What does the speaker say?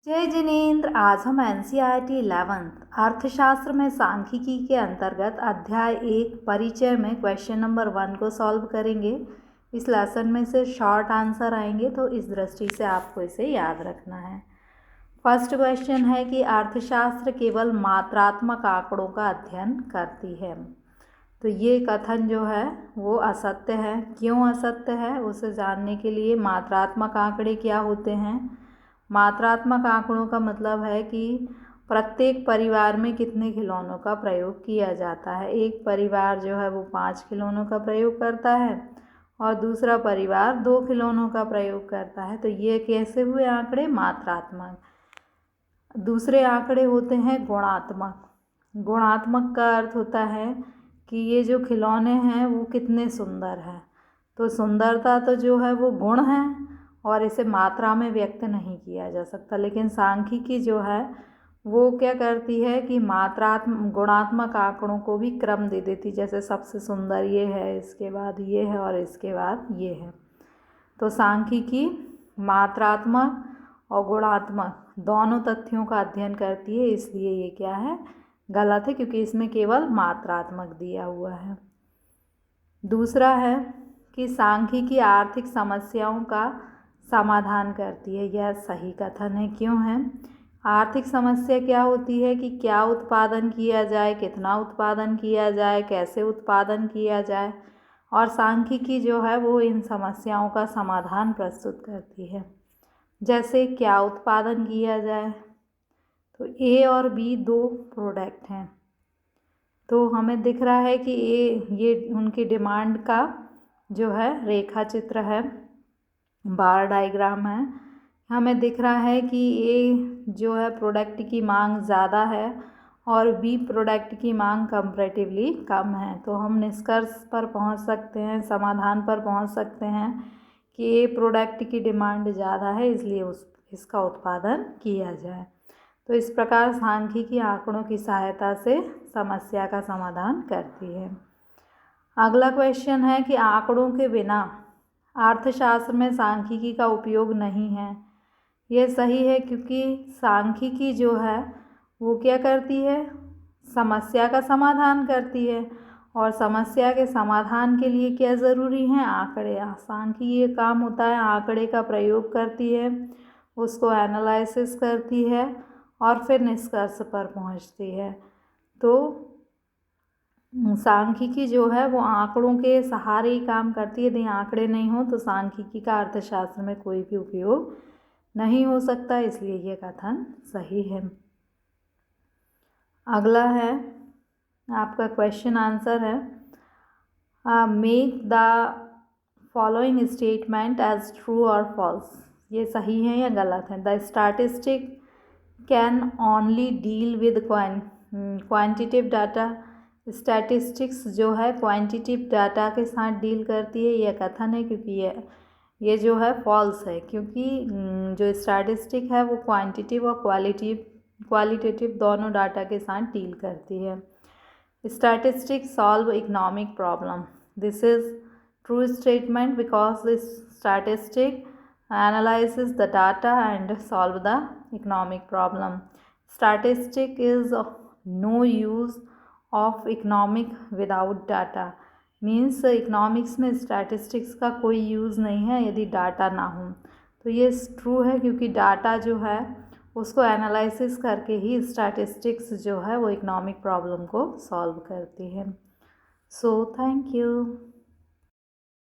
जय जिनेन्द्र। आज हम NCERT 11th अर्थशास्त्र में सांख्यिकी के अंतर्गत अध्याय 1 परिचय में क्वेश्चन नंबर 1 को सॉल्व करेंगे। इस लेसन में से शॉर्ट आंसर आएंगे, तो इस दृष्टि से आपको इसे याद रखना है। फर्स्ट क्वेश्चन है कि अर्थशास्त्र केवल मात्रात्मक आंकड़ों का अध्ययन करती है। तो ये कथन जो है वो असत्य है। क्यों असत्य है उसे जानने के लिए मात्रात्मक आंकड़े क्या होते हैं। मात्रात्मक आंकड़ों का मतलब है कि प्रत्येक परिवार में कितने खिलौनों का प्रयोग किया जाता है। एक परिवार जो है वो 5 खिलौनों का प्रयोग करता है और दूसरा परिवार 2 खिलौनों का प्रयोग करता है। तो ये कैसे हुए आंकड़े? मात्रात्मक। दूसरे आंकड़े होते हैं गुणात्मक। गुणात्मक का अर्थ होता है कि ये जो खिलौने हैं वो कितने सुंदर हैं। तो सुंदरता तो जो है वो गुण है और इसे मात्रा में व्यक्त नहीं किया जा सकता। लेकिन सांख्यिकी जो है वो क्या करती है कि गुणात्मक आंकड़ों को भी क्रम दे देती, जैसे सबसे सुंदर ये है, इसके बाद ये है और इसके बाद ये है। तो सांख्यिकी मात्रात्मक और गुणात्मक दोनों तथ्यों का अध्ययन करती है, इसलिए ये क्या है? गलत है, क्योंकि इसमें केवल मात्रात्मक दिया हुआ है। दूसरा है कि सांख्यिकी आर्थिक समस्याओं का समाधान करती है। यह सही कथन है। क्यों है? आर्थिक समस्या क्या होती है कि क्या उत्पादन किया जाए, कितना उत्पादन किया जाए, कैसे उत्पादन किया जाए, और सांख्यिकी जो है वो इन समस्याओं का समाधान प्रस्तुत करती है। जैसे क्या उत्पादन किया जाए, तो A और B 2 प्रोडक्ट हैं, तो हमें दिख रहा है कि ये उनकी डिमांड का जो है रेखा चित्र है, बार डायग्राम है। हमें दिख रहा है कि A जो है प्रोडक्ट की मांग ज़्यादा है और B प्रोडक्ट की मांग कंपैरेटिवली कम है। तो हम निष्कर्ष पर पहुंच सकते हैं, समाधान पर पहुंच सकते हैं कि A प्रोडक्ट की डिमांड ज़्यादा है, इसलिए इसका उत्पादन किया जाए। तो इस प्रकार सांख्यिकी आंकड़ों की सहायता से समस्या का समाधान करती है। अगला क्वेश्चन है कि आंकड़ों के बिना अर्थशास्त्र में सांख्यिकी का उपयोग नहीं है। यह सही है, क्योंकि सांख्यिकी जो है वो क्या करती है? समस्या का समाधान करती है, और समस्या के समाधान के लिए क्या ज़रूरी है? आंकड़े। सांख्यिकी का काम होता है आंकड़े का प्रयोग करती है, उसको एनालिसिस करती है और फिर निष्कर्ष पर पहुंचती है। तो सांख्यिकी जो है वो आंकड़ों के सहारे ही काम करती है। यदि आंकड़े नहीं हो तो सांख्यिकी का अर्थशास्त्र में कोई भी उपयोग नहीं हो सकता, इसलिए ये कथन सही है। अगला है आपका क्वेश्चन आंसर है, make the following statement as true और फॉल्स। ये सही है या गलत है? The statistic can only deal with quantitative data. Statistics जो है क्वांटिटेटिव डाटा के साथ डील करती है, यह कथन है, क्योंकि ये जो है फॉल्स है, क्योंकि जो स्टैटिस्टिक है वो क्वांटिटेटिव और क्वालिटेटिव दोनों डाटा के साथ डील करती है। Statistics solve economic problem. This is true statement because this statistic analyzes the data and solve the economic problem. Statistic is no use of economic without data. Means economics में statistics का कोई use नहीं है यदि data ना हो। तो ये ट्रू है, क्योंकि डाटा जो है उसको एनालिसिस करके ही स्टैटिस्टिक्स जो है वो इकोनॉमिक प्रॉब्लम को सॉल्व करती है। So thank you.